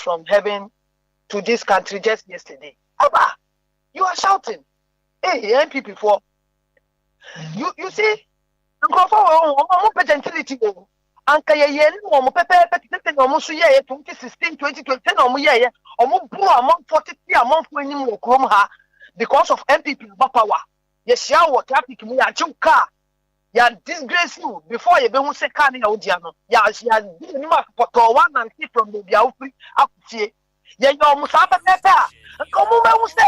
from heaven to this country just yesterday. Abba, you are shouting. Hey, NPP for you see, gentility. Anka ye no mo pepe no mo so ye 2016 2020 no mo ye omo bu amon 40 amon fo enim wo krom ha because of MPP power. Ye share wo traffic mu ya chu car. Ya disgrace you before you be hu se car na odia no. Ya ni ma poto 190 from the bia free akutie. Ye yo mo sa pepe a. Nko mo be hu se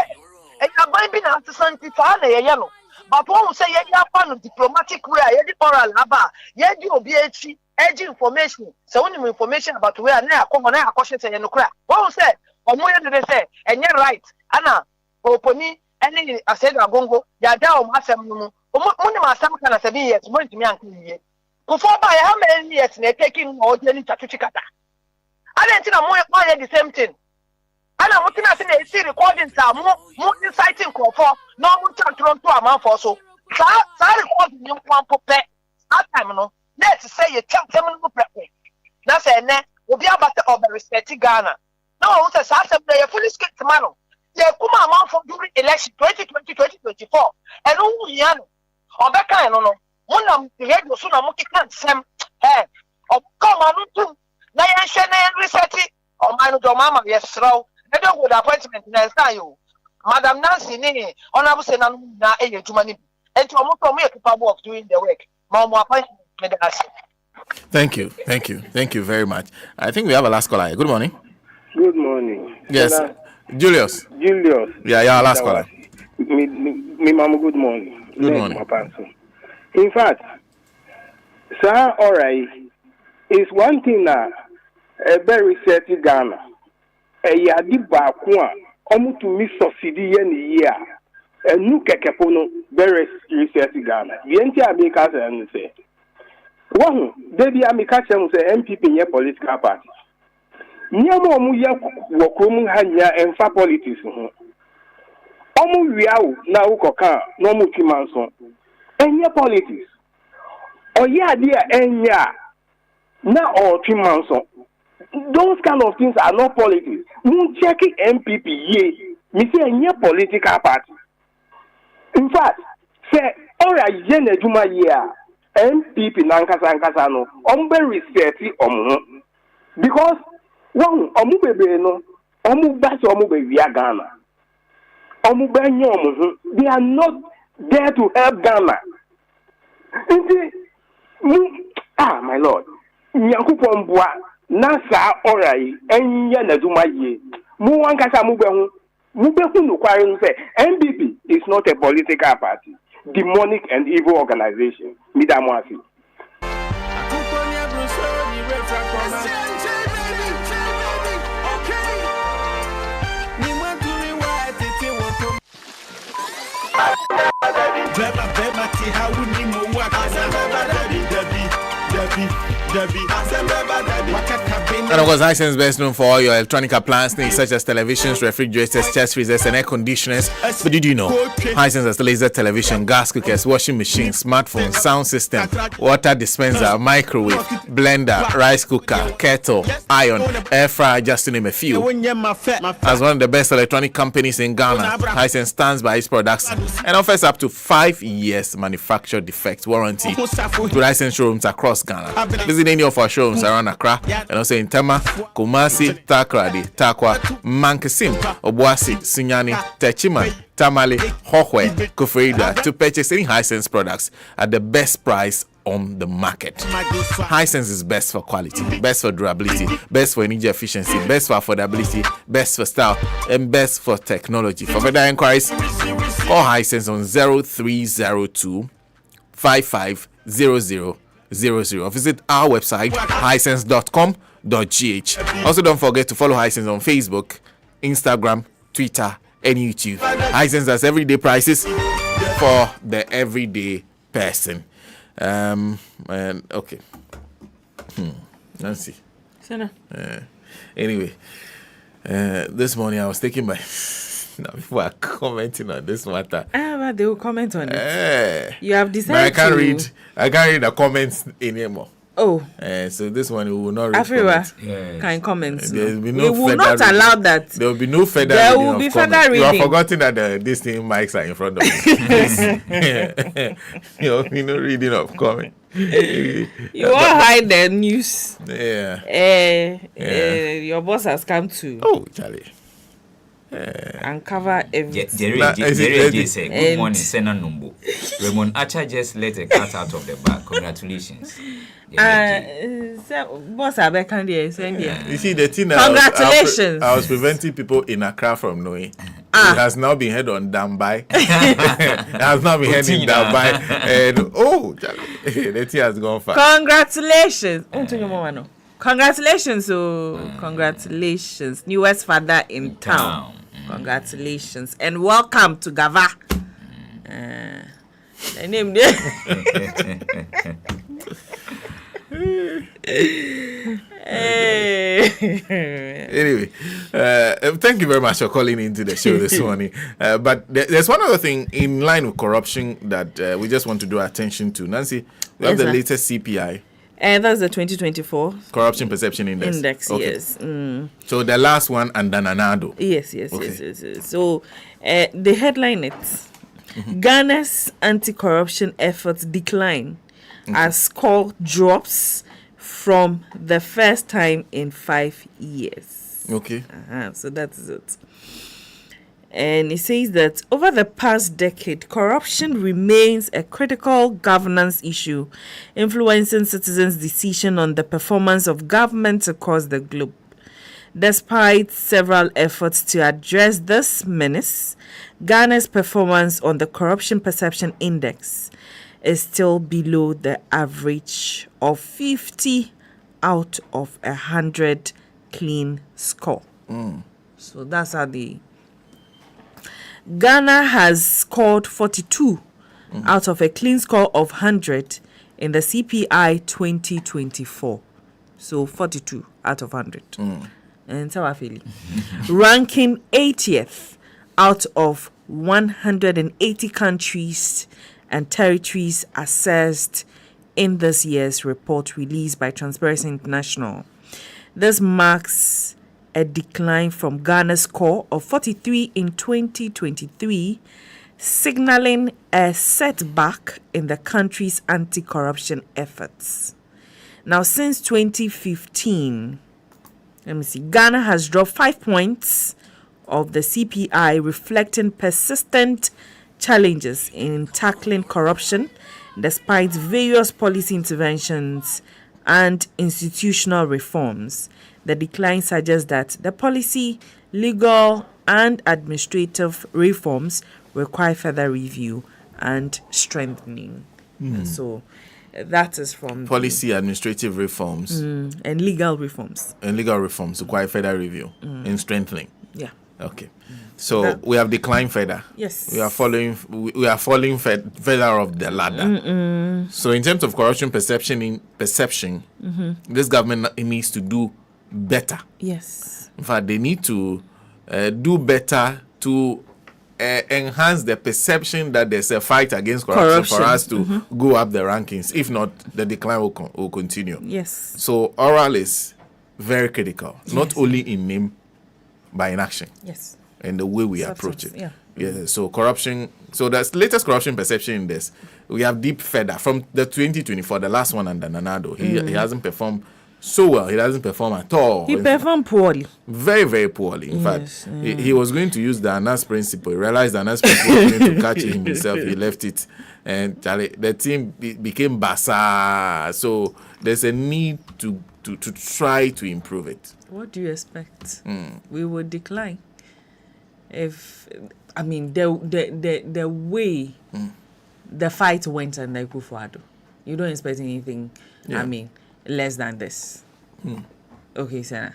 e ya ban bi na sanctify na ye no. But one say ye ya fa no diplomatic way ye di oral aba ye di obi echi edge information so when information about where na akọ na akọ say no kra one say omo ye dey say enye right ana oponi ene asedo agongo ya da o asem no omo ni ma asem kana 7 years mo ntimi anka ye before by how many years na taking o je ni tatuchi kata ana ntina mo ye the same thing ana mo tina say na see recording sa mo inciting crofo no mo chantron to amanfo so sa recording ni kwan pope at time no let's say you tell them no prepare na say ne obi abata obe respect Ghana na o say sa say you fully skip tomorrow ye kuma amanfo during election 2020 2024 and who ya no obe kan no mo na radio so na mo kikan sem o come anu tu na ye hwe na research o man do mama ye sraw e do good appointment na say you Madam Nancy ni honorable say na eye juma ni enti o mo to mo capable of doing the work ma mo appointment. Thank you very much. I think we have a last caller. Good morning. Good morning. Yes, Julius. Yeah, last caller. Me mama, good morning. Good morning. In fact, sir, all right, is one thing now. A very certain Ghana. A yadi bakwa. Omu to miss subsidy any year. A new kekepono very research Ghana. The entire because and say. One, Debbie Amikacha say MPP in political party. Nyamo muya wokum hanya and for politics. Omu wiao na ukoka no mutimanson. Enya politics. Oya dia enya na or timanson. Those kind of things are not politics. Mun check MPP ye. Me say enya political party. In fact, say ora yene juma ye MPP nankasa no ombe research omo because one omu bebe no omu ba so omu be wia Ghana omu ba nye omo they are not there to help Ghana my lord nyankopon boa na sa orai enya na duma ye mu wankasa mu be hu no kware no say MPP is not a political party. Demonic and evil organization. Midamwasi. And of course, Hisense is best known for all your electronic appliance needs such as televisions, refrigerators, chest freezers, and air conditioners. But did you know Hisense has laser television, gas cookers, washing machines, smartphones, sound system, water dispenser, microwave, blender, rice cooker, kettle, iron, air fryer, just to name a few. As one of the best electronic companies in Ghana, Hisense stands by its products and offers up to 5 years manufacturer defect warranty to Hisense showrooms across Ghana. Visit any of our showrooms around Accra and also in Tema, Kumasi, Takrady, Takwa, Mankasim, Obuasi, Sunyani, Techiman, Tamale, Hohwe, Kufrida to purchase any Hisense products at the best price on the market. Hisense is best for quality, best for durability, best for energy efficiency, best for affordability, best for style, and best for technology. For further inquiries, call Hisense on 0302 550000. Visit our website hisense.com.gh. Also, don't forget to follow Hisense on Facebook, Instagram, Twitter, and YouTube. Hisense has everyday prices for the everyday person. Okay. Let's see. Anyway, this morning I was taking my. Now, people are commenting on this matter. But they will comment on it. You have decided. I can't read the comments anymore. Oh, So this one we will not read Afriwa Yes. can comment. There will be We no will further not reading. allow that. There will be no further There reading will of be comment. further You have reading. forgotten that this thing mics are in front of you. There will be no reading of comment. You won't hide the news. Yeah. Your boss has come to Oh, Charlie. uncover everything. Jerry Nah, is it- J said, good morning, Sena Numbo. Raymond Acha just let a cat out of the bag. Congratulations. Jerry J. So, boss, I beg you, send you. You see, the thing Congratulations. I was preventing people in Accra from knowing. It has now been heard on Dambai. It has now been heard in Putina. Dambai. And Charlie, the thing has gone far. Congratulations. Congratulations, congratulations. Newest father in town. Congratulations. And welcome to Gava. The name there. Anyway, thank you very much for calling into the show this morning. But there's one other thing in line with corruption that we just want to draw attention to. Nancy, we have Yes, the sir. latest CPI, That's the 2024 Corruption Perception Index. Okay. yes. Mm. So the last one, and Dananado. Yes. Okay. Yes. So, the headline is Ghana's anti-corruption efforts decline as score drops from the first time in 5 years. Okay. So that is it. And it says that over the past decade, corruption remains a critical governance issue, influencing citizens' decision on the performance of governments across the globe. Despite several efforts to address this menace, Ghana's performance on the Corruption Perception Index is still below the average of 50 out of 100 clean score. So that's how the Ghana has scored 42 out of a clean score of 100 in the CPI 2024. So 42 out of 100. And so I feel ranking 80th out of 180 countries and territories assessed in this year's report released by Transparency International. This marks a decline from Ghana's score of 43 in 2023, signaling a setback in the country's anti-corruption efforts. Now, since 2015, Ghana has dropped 5 points of the CPI, reflecting persistent challenges in tackling corruption despite various policy interventions and institutional reforms. The decline suggests that the policy, legal, and administrative reforms require further review and strengthening. So that is from Policy, administrative reforms, and legal reforms. and legal reforms require further review and strengthening. Yeah. Okay. So we have declined further. Yes. We are falling further off the ladder. So in terms of corruption perception, this government needs to do better. Yes. In fact, they need to do better to enhance the perception that there's a fight against corruption. For us to go up the rankings. If not, the decline will continue. Yes. So oral is very critical, not only in name, but in action Yes. and the way we Substance, approach it. yeah. So corruption. So the latest corruption perception index, we have deep further from the 2024, the last one under Nanado. He hasn't performed so well. He doesn't perform at all. He performed poorly. Very, very poorly. In Yes, fact, he was going to use the Anas principle. He realized the Anas principle was going to catch him himself. He left it. And the team became basa. So there's a need to try to improve it. What do you expect? We would decline. If the way the fight went under Akufo-Addo, you don't expect anything. Yeah. Less than this. Okay, Senna.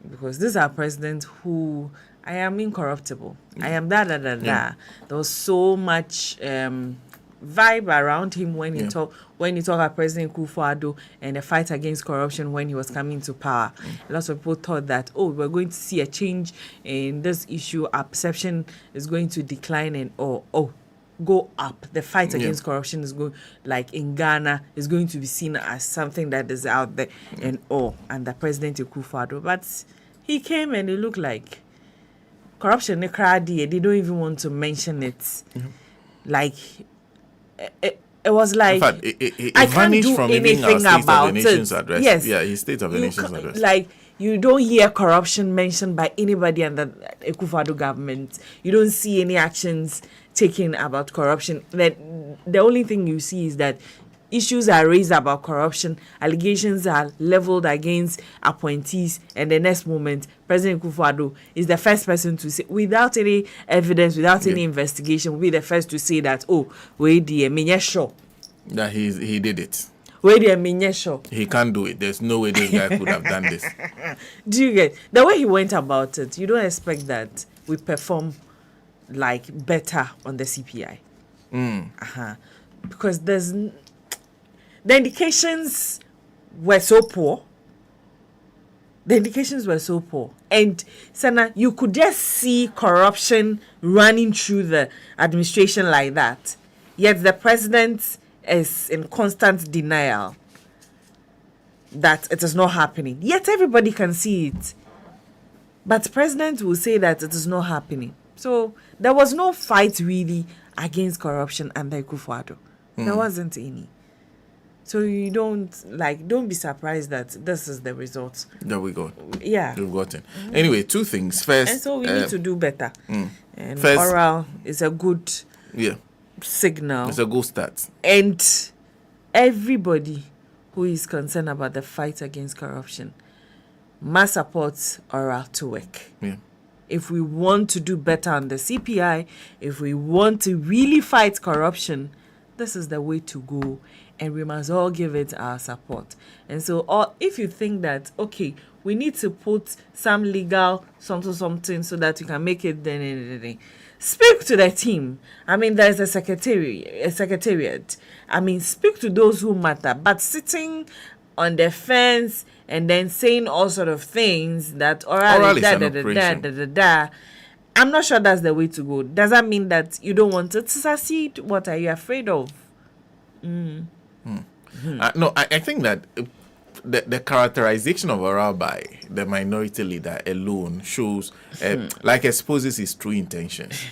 Because this is our president who I am incorruptible. I am da. There was so much vibe around him when he talk about President Akufo-Addo and the fight against corruption when he was coming to power. Lots of people thought that we're going to see a change in this issue. Our perception is going to decline and go up. The fight against corruption is going, like in Ghana, is going to be seen as something that is out there and all. And the President Akufo-Addo, but he came and it looked like corruption. They don't even want to mention it. Like it was like, in fact, it I vanished can't do from even anything our State about of the Nations it. address. Yes, Yeah, his State of the Nations address. Like, you don't hear corruption mentioned by anybody under Akufo-Addo government. You don't see any actions taken about corruption. The only thing you see is that issues are raised about corruption, allegations are leveled against appointees, and the next moment, President Akufo-Addo is the first person to say, without any evidence, without any investigation, will be the first to say that, sure. That he did it. Sure. He can't do it. There's no way this guy could have done this. Do you get the way he went about it? You don't expect that we perform like better on the CPI. Because the indications were so poor. And Sana, you could just see corruption running through the administration like that. Yet the president is in constant denial that it is not happening. Yet everybody can see it. But the president will say that it is not happening. So there was no fight really against corruption under Akufo-Addo. There wasn't any. So you don't be surprised that this is the result that we got. Yeah. We've gotten. Anyway, two things. First, and so we need to do better. And first, oral is a good signal. It's a good start. And everybody who is concerned about the fight against corruption must support oral to work. Yeah. If we want to do better on the CPI, if we want to really fight corruption, this is the way to go, and we must all give it our support. And so, if you think that, okay, we need to put some legal something so that we can make it, then speak to the team. I mean, there's a secretariat. I mean, speak to those who matter. But sitting on the fence and then saying all sort of things that oral is I'm not sure that's the way to go. Does that mean that you don't want it to succeed? What are you afraid of? No, I think that the characterization of oral by the minority leader alone shows, like, exposes his true intentions.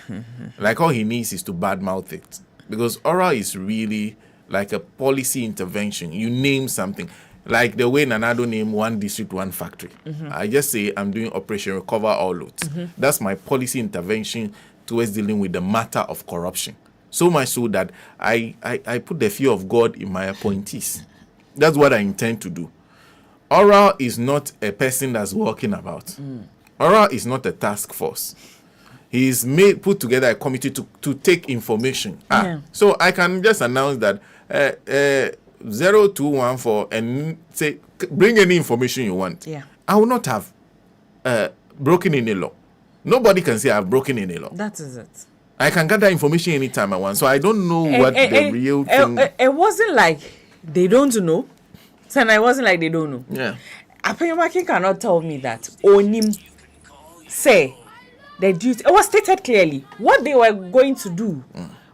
Like, all he needs is to badmouth it. Because oral is really like a policy intervention. You name something. Like the way Nana-Addo named one district, one factory. I just say I'm doing Operation Recover All Loads. That's my policy intervention towards dealing with the matter of corruption. So much so that I put the fear of God in my appointees. That's what I intend to do. Oral is not a person that's walking about. Oral is not a task force. He's put together a committee to take information. So I can just announce that 0214 and say, bring any information you want. I will not have broken any law. Nobody can say I've broken any law. That is it. I can gather information anytime I want. So I don't know what the real thing... It wasn't like they don't know. And it wasn't like they don't know. Yeah. Apeyomaki cannot tell me that Onim say the duty... It was stated clearly. What they were going to do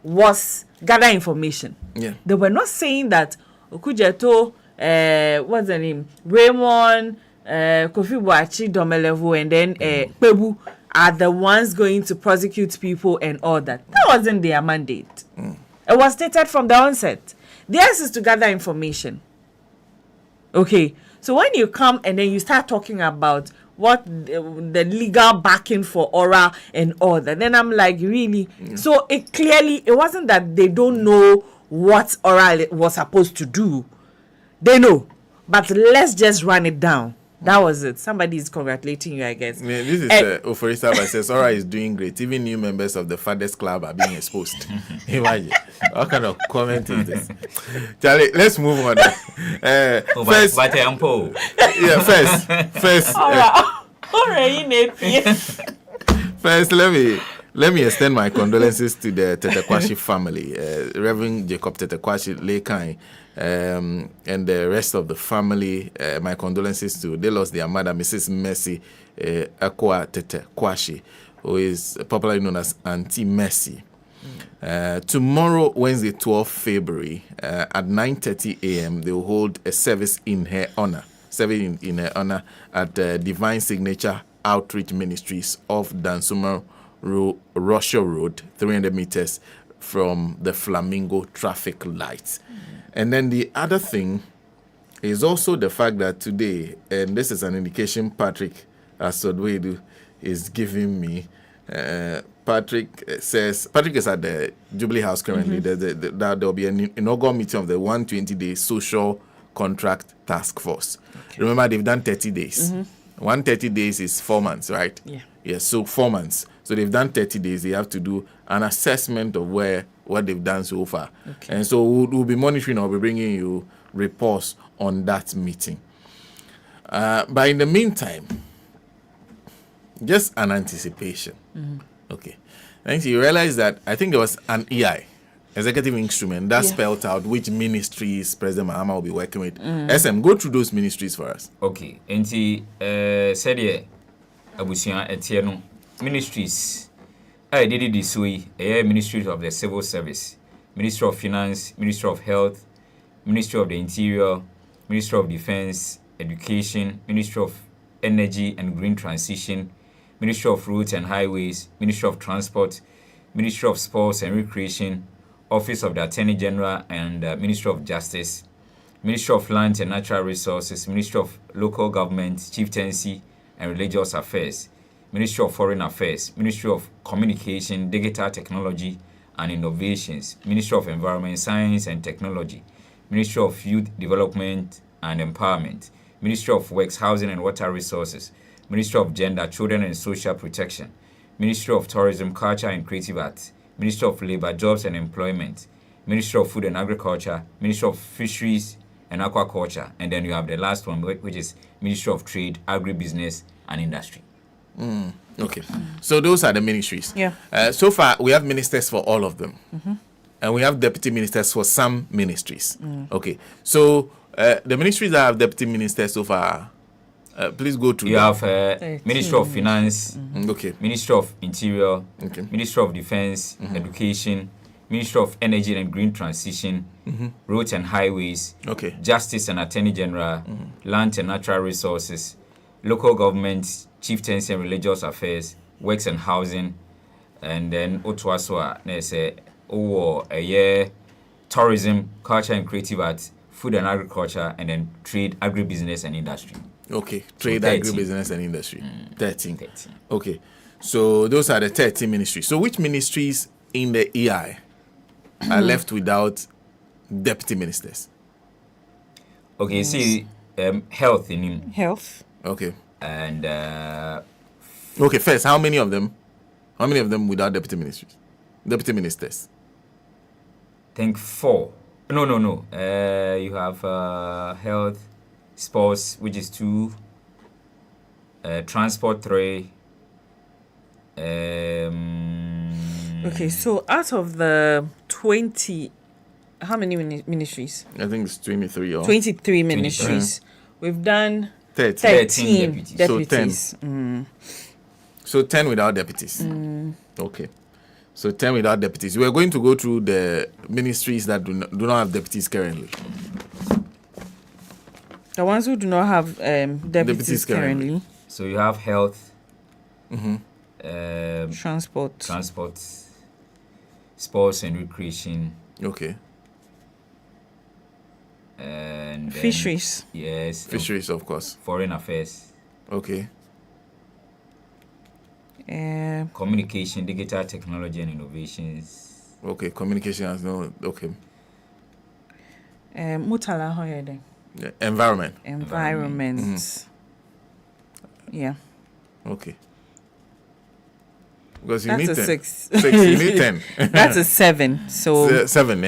was gather information. Yeah. They were not saying that Okujeto, what's the name? Raymond, Kofi Boachi, Domelevo, and then Pebu are the ones going to prosecute people and all that. That wasn't their mandate. It was stated from the onset. Theirs is to gather information. Okay, so when you come and then you start talking about what the legal backing for oral and all that, then I'm like, really? So it wasn't that they don't know what oral was supposed to do. They know, but let's just run it down. That was it. Somebody is congratulating you, I guess. Yeah, this is Oforisa says Ora is doing great. Even new members of the Fathers Club are being exposed. Imagine. What kind of comment is this? Charlie, let's move on. First, let me extend my condolences to the Tetekwashi family, Reverend Jacob Tetekwashi Lekai, and the rest of the family. My condolences to, they lost their mother, Mrs. Mercy Akwa Tetekwashi, who is popularly known as Auntie Mercy. Tomorrow, Wednesday, 12th February, at 9:30 a.m., they will hold a service in her honor. Service in her honor at Divine Signature Outreach Ministries of Dansuma Russia Road, 300 meters from the Flamingo traffic lights. And then the other thing is also the fact that today, and this is an indication Patrick Asodwedu is giving me. Patrick says Patrick is at the Jubilee House currently. There will be an inaugural meeting of the 120-day social contract task force. Okay. Remember, they've done 30 days. 130 days is 4 months, right? Yeah. Yes. So 4 months. So they've done 30 days. They have to do an assessment of what they've done so far. Okay. And so we'll be monitoring. I'll be bringing you reports on that meeting. But in the meantime, just an anticipation. Okay. And you realize that I think there was an EI, executive instrument, that spelled out which ministries President Mahama will be working with. SM, go through those ministries for us. Okay. Enti said ye abusia etieno ministries. I did this way. Ministry of the Civil Service, Ministry of Finance, Ministry of Health, Ministry of the Interior, Ministry of Defense, Education, Ministry of Energy and Green Transition, Ministry of Roads and Highways, Ministry of Transport, Ministry of Sports and Recreation, Office of the Attorney General and Ministry of Justice, Ministry of Land and Natural Resources, Ministry of Local Government, Chieftaincy and Religious Affairs, Ministry of Foreign Affairs, Ministry of Communication, Digital Technology and Innovations, Ministry of Environment, Science and Technology, Ministry of Youth Development and Empowerment, Ministry of Works, Housing and Water Resources, Ministry of Gender, Children and Social Protection, Ministry of Tourism, Culture and Creative Arts, Ministry of Labor, Jobs and Employment, Ministry of Food and Agriculture, Ministry of Fisheries and Aquaculture, and then you have the last one, which is Ministry of Trade, Agribusiness and Industry. Okay. So those are the ministries. Yeah. So far, we have ministers for all of them. And we have deputy ministers for some ministries. Okay. So the ministries that have deputy ministers so far, please go through. You have Ministry of Finance, okay. Ministry of Interior, Okay. Ministry of Defense, Education, Ministry of Energy and Green Transition, Roads and Highways, Okay. Justice and Attorney General, Land and Natural Resources, Local Government, Chieftaincy and Religious Affairs, Works and Housing, and then Otuaswa, there's Tourism, Culture and Creative Arts, Food and Agriculture, and then Trade, Agribusiness and Industry. Okay. Trade, So 13. agribusiness and industry. 13. Okay. So those are the 13 ministries. So which ministries in the EI are left without deputy ministers? Okay, see, health in him, Health. Okay. and Okay, first, how many of them without deputy ministries? Deputy ministers. think 4. No. You have health, sports, which is 2, transport 3. Okay, so out of the 20, how many ministries? I think it's 23 or 23 ministries. We've done 30. 13 deputies. deputies. So 10 without deputies. Okay. So 10 without deputies. We're going to go through the ministries that do not have deputies currently. The ones who do not have deputies currently. So you have health, Transport. transport, sports and recreation, Okay. and then, Fisheries. Yes, Fisheries, of course. foreign affairs, Okay. communication, digital technology and innovations. Okay. Communication has no. Okay. Mutala Hoyede. Environment. Environment. Yeah. Okay. Because you That's need a 10. 6. 6. You need 10. That's a 7. So 7.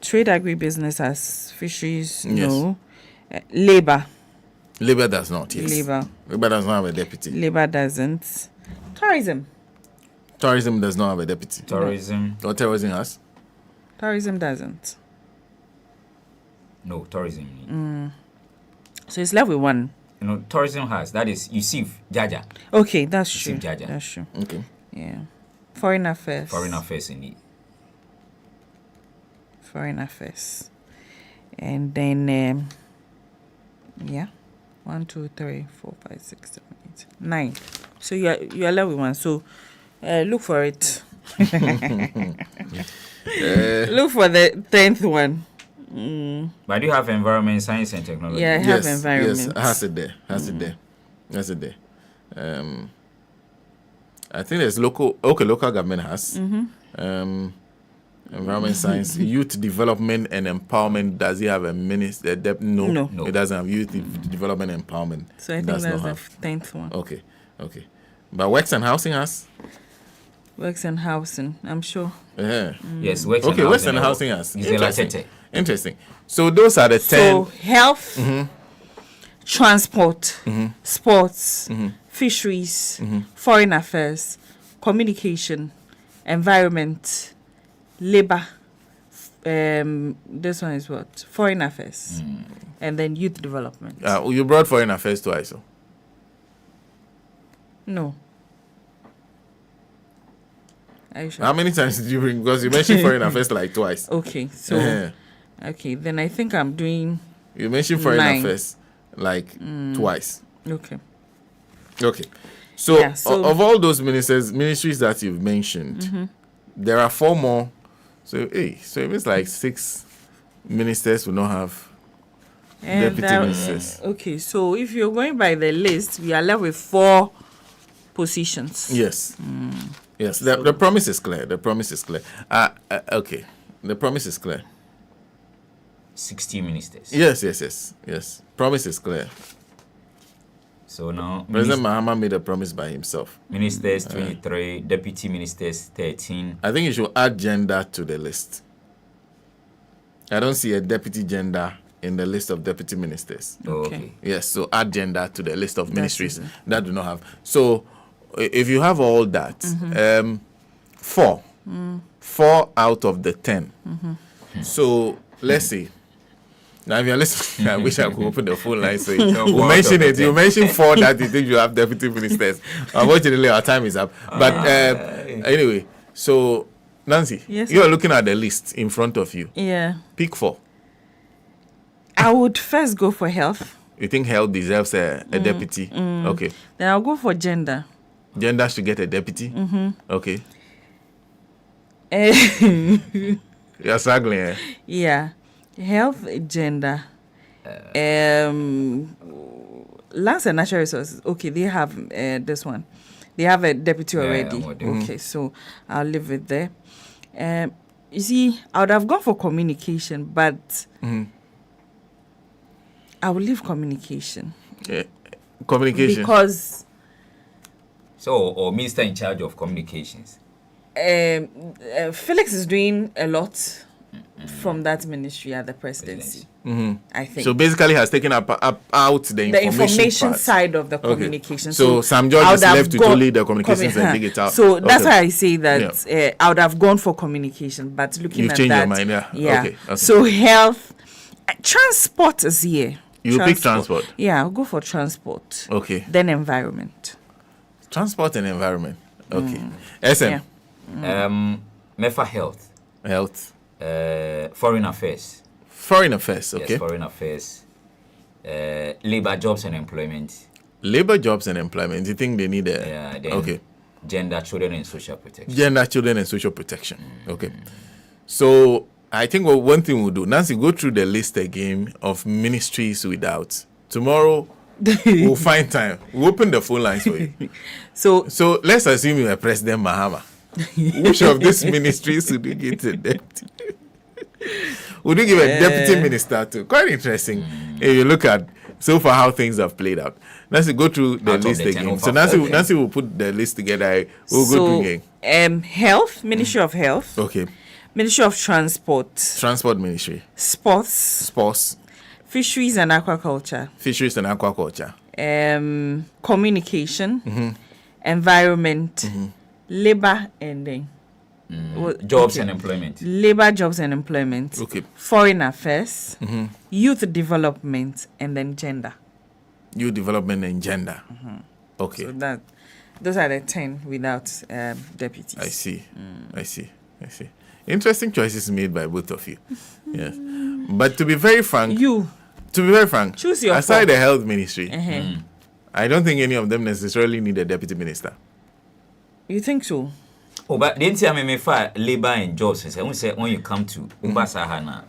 trade agribusiness as fisheries, Yes. no. Labor. Labour does not. Yes. Labour. Labour does not have a deputy. Labor doesn't. Tourism. Tourism does not have a deputy. Tourism, Or tourism has. Tourism doesn't. no, tourism. So it's left with 1. Tourism has, that is, Yusuf Jaja. Okay, that's Yusuf true. Jaja. That's true. Okay. Yeah. Foreign affairs. Foreign affairs indeed. Foreign affairs. And then, yeah. 1, 2, 3, 4, 5, 6, 7, 8, 9. So you are left with one. So look for it. Look for the 10th one. But I do have environment, science, and technology. Yeah, I have environment. Yes, has it there. Has it there. I think there's local government has. Environment science, youth development and empowerment. Does he have a minister? No, it doesn't have youth development and empowerment. So I think that's the 10th one. Okay. But works and housing has. Works and housing, I'm sure. Yeah. Yes, Works and housing has. Interesting. So those are the 10. So health, transport, sports, fisheries, foreign affairs, communication, environment, labor. This one is what? Foreign affairs. And then youth development. You brought foreign affairs twice. So. No. Are you sure? How many times did you bring? Because you mentioned foreign affairs like twice. Okay, so okay, then I think I'm doing. You mentioned foreign 9. affairs like twice. Okay. So, Yeah, so of all those ministries that you've mentioned, there are 4 more. So it means like 6 ministers will not have deputy ministers. Okay, so if you're going by the list, we are left with 4 positions. Yes. Yes. The promise is clear. Okay. The promise is clear. 60 ministers. Yes. Promise is clear. So now President Mahama made a promise by himself. Ministers 23, deputy ministers 13. I think you should add gender to the list. I don't see a deputy gender in the list of deputy ministers. Okay. Yes, so add gender to the list of ministries that do not have. So if you have all that, 4 out of the 10. So let's see. Now, if you're listening, I wish I could open the phone line. So you mentioned it. You mentioned 4 that you think you have deputy ministers. Unfortunately, our time is up. But anyway, so Nancy, you are looking at the list in front of you. Yeah. Pick 4. I would first go for health. You think health deserves a deputy? Okay. Then I'll go for gender. Gender should get a deputy? Okay. You're struggling, eh? Yeah. Health, gender. Lands and natural resources. Okay, they have this one. They have a deputy already. Okay, so I'll leave it there. You see, I would have gone for communication, but I will leave communication. Communication. Because... or minister in charge of communications. Felix is doing a lot from that ministry at the presidency. I think. So basically has taken out the information part. Side of the communication. Okay. So Sam George is left to lead the communications and take it out. So that's why I say that I would have gone for communication, but looking at that. You've changed your mind, yeah. Okay. So health, transport is here. You pick transport? Yeah, I'll go for transport. Okay. Then environment. Transport and environment. Okay. SM? MEFA health. Health. Foreign affairs. Foreign affairs, okay. Yes, foreign affairs. Labor, jobs and employment. Labor, jobs and employment. You think they need okay. Gender, children and social protection. Gender, children and social protection. Okay. So I think one thing we'll do, Nancy, go through the list again of ministries without. Tomorrow we'll find time. We'll open the phone lines for you. So let's assume you are President Mahama. Which of these ministries would you give a deputy? Would you give a deputy minister to? Quite interesting. If you look at so far how things have played out. Nancy, go through the list again. So Nancy will put the list together. We'll go through again. Health, Ministry of Health. Okay. Ministry of Transport. Transport Ministry. Sports. Fisheries and aquaculture. Communication. Environment. Labor and then jobs and employment. Labor, jobs and employment. Okay. Foreign affairs. Youth development and then gender. Youth development and gender. Okay. So Those are the 10 without deputies. I see. Interesting choices made by both of you. Yes. But to be very frank, choose your aside the health ministry, I don't think any of them necessarily need a deputy minister. You think so? Oh, but didn't see me for labor and jobs. When you come to Ubasahana,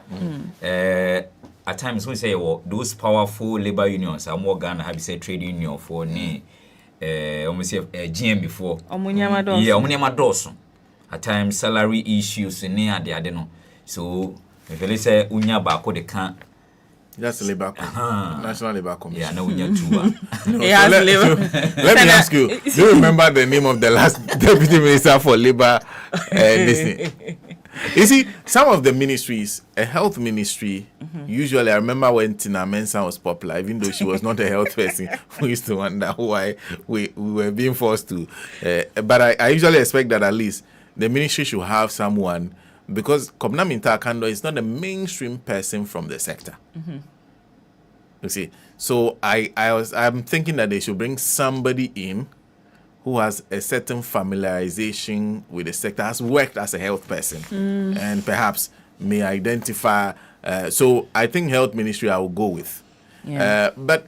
at times we say those powerful labor unions are more Ghana have say trade union for almost GM before. Omunyama Dawson. At times salary issues near the adeno. So if they say unya bako they can't. That's the labor National Labor Commission. Yeah, no unya too. Let me ask you, do you remember the name of the last deputy minister for labor? You see, some of the ministries, a health ministry, usually I remember when Tina Mensah was popular, even though she was not a health person, we used to wonder why we were being forced to. But I usually expect that at least the ministry should have someone, because Kobna Minta Kando is not a mainstream person from the sector. You see, so I'm thinking that they should bring somebody in who has a certain familiarization with the sector, has worked as a health person, and perhaps may identify. So I think health ministry I will go with. Yeah. But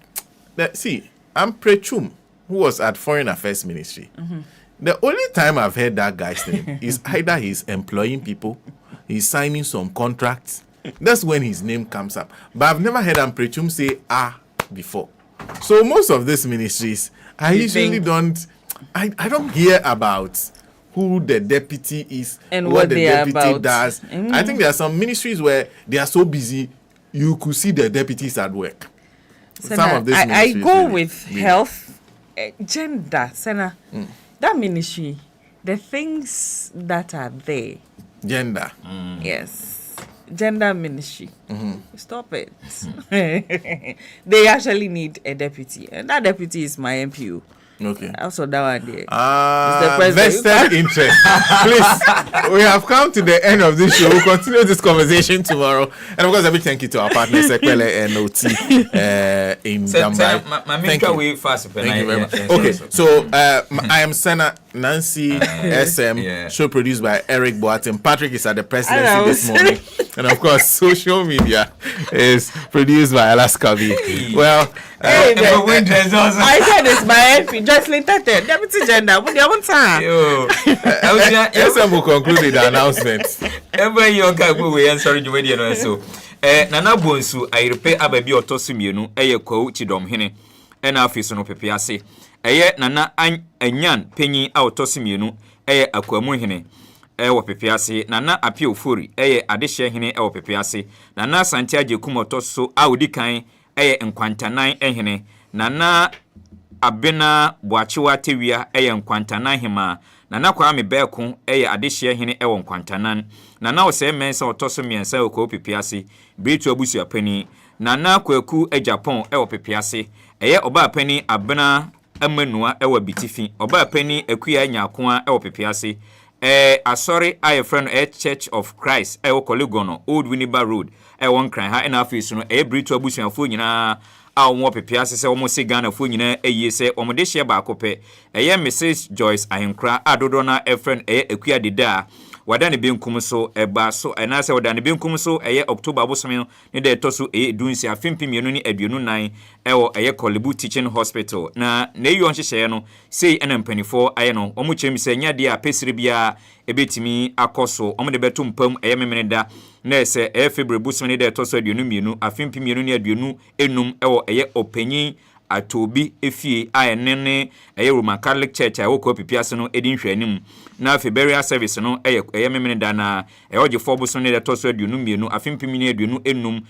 see, I'm Prechum, who was at Foreign Affairs Ministry. The only time I've heard that guy's name is either he's employing people, he's signing some contracts. That's when his name comes up. But I've never heard Amprechum say before. So most of these ministries, I usually don't hear about who the deputy is and what the deputy does. I think there are some ministries where they are so busy, you could see the deputies at work. Senna, some of these I go really, with health, gender, Senna. That ministry, the things that are there. Gender. Yes. Gender ministry. Stop it. They actually need a deputy. And that deputy is my MPO. Okay. Also that one there. Vested interest. Please, we have come to the end of this show. We'll continue this conversation tomorrow. And of course, a big thank you to our partner, Sekwele NOT in Dambai. Thank you very much. Okay, so I am Senna Nancy SM, show produced by Eric Boatin. Patrick is at the presidency this morning. And of course, social media is produced by Alaska B. Well, I said it's my MP. Just later, deputy gender. What do you want to SM will conclude with the announcement. Every young guy will answer you when you know so. Nana Bonsu, I repay Ababi or Tosumienu, a co chidom hene, and office on Pepiase. Nana Anyan, Penny out Tosumienu, a Aquamu hene. Ewa pepiase nana apio furi adehye hene ewa pepiase nana santiaje kumoto so audikan nkwantanan ehene nana abena boachiwa tewia nkwantanan hema nana kwame beku adehye hene ewa nkwantanan nana ose mensa otoso miensa okwo pepiase britu abusu apani nana kwaku Japan ewa pepiase oba apani abena amanua ewa bitifi oba apani akuya nyakoa ewa pepiase sorry, I friend Church of Christ. Koligono, Old Winneba Road. One cry, ha, and office, Brit to Bush and Funina. Our more pepias, almost a gun of Funina, ye say, Omodesha Bacope. Mrs. Joyce, I am cry, Adodona, a friend, queer dida. Wadani being Kumuso, basso, and I said, Wadani being Kumuso, October Bossamil, near Tosu, doing say a Fimpi Mununi, a Bununai, Kolibu Teaching Hospital. Na, ne you want to say, no, say, NM24, I know, Omuchem say, Yadia, Pesribia, a bit me, a coso, Om the Betum Pum, a Yamenda, Nurse, February Busman, there Tosu, Dunumunu, a Fimpi Mununi, Dunu, Enum, Openi. Atobi efie nene Roman Catholic Church awoko pipiaso edin hwanim na February service no memene da na oje fobuso ne to so aduonu mienu afimpimini aduonu enum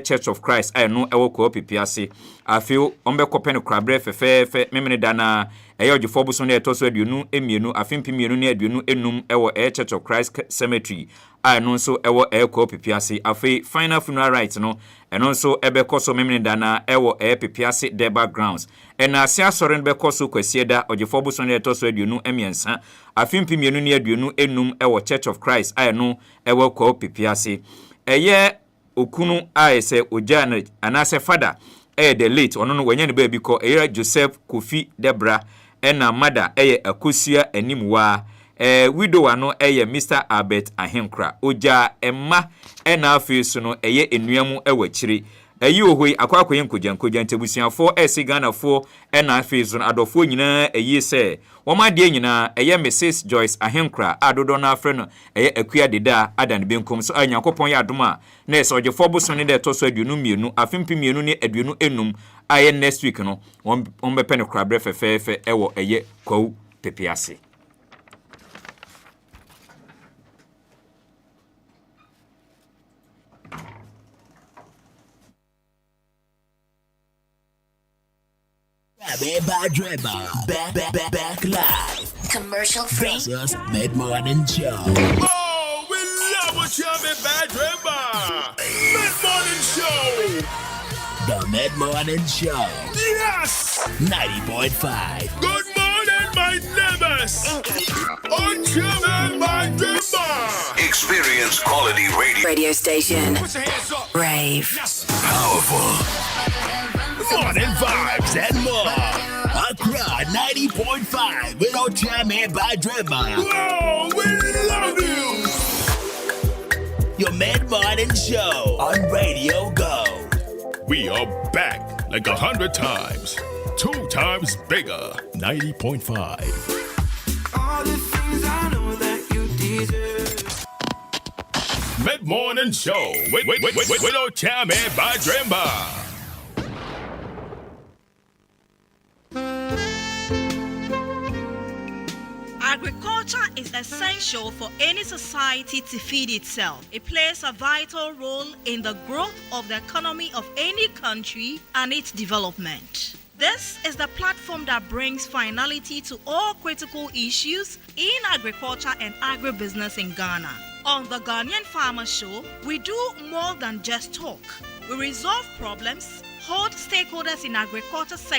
Church of Christ no awoko pipiase afio ombekopɛ no krabre fefefe memene da na oje fobuso ne to so aduonu emienu afimpimienu ne aduonu enum Church of Christ Cemetery no so ko pipiase afi final funeral rites no eno so ebekoso memene da na pipiase Deba grounds and asia soren bekoso kwasieda ogefo so ne to so aduonu emiensa afimpimienu ne aduonu enum Church of Christ no ko pipiase okunu se ojana anase father the late ono no wanya ne ba bi ko Joseph Kofi Debra ena mada eye Akosua Animwa widow no eye Mr. Albert Ahenkra oja emma ena afiso no eye enuamu ewachiri eyi ohoi akwakoye nkojankojan tebusuafo Ghana ena afiso no adofo nyina eyi se womade nyina eye Mrs. Joyce Ahenkra adodo na afre no eye akua deda adan benkom so anyakopon ya adoma na ese ogefo boso ne de toso aduonu mienu afimpi mienu ne aduonu enum aye next week no on be pen kra bre fefefe ewo eye kwawu pepiase. Back live. Commercial free. Versus Mid-Morning Show. Oh, we love what you have in Bad River. Mid-Morning Show. The Mid-Morning Show. Yes. 90.5. Good morning, my neighbors. On Children Bad River. Experience quality Radio station. Put your hands up. Rave. Yes. Powerful. Morning vibes and more. Accra 90.5 with Ochame Badreba. Oh, we love you. Your Mid-Morning Show on Radio Go. We are back like 100 times. 2 times bigger. 90.5. All the things I know that you deserve. Mid-Morning Show with Ochame Badreba. Agriculture is essential for any society to feed itself. It plays a vital role in the growth of the economy of any country and its development. This is the platform that brings finality to all critical issues in agriculture and agribusiness in Ghana. On the Ghanaian Farmer Show, we do more than just talk. We resolve problems, hold stakeholders in agriculture sector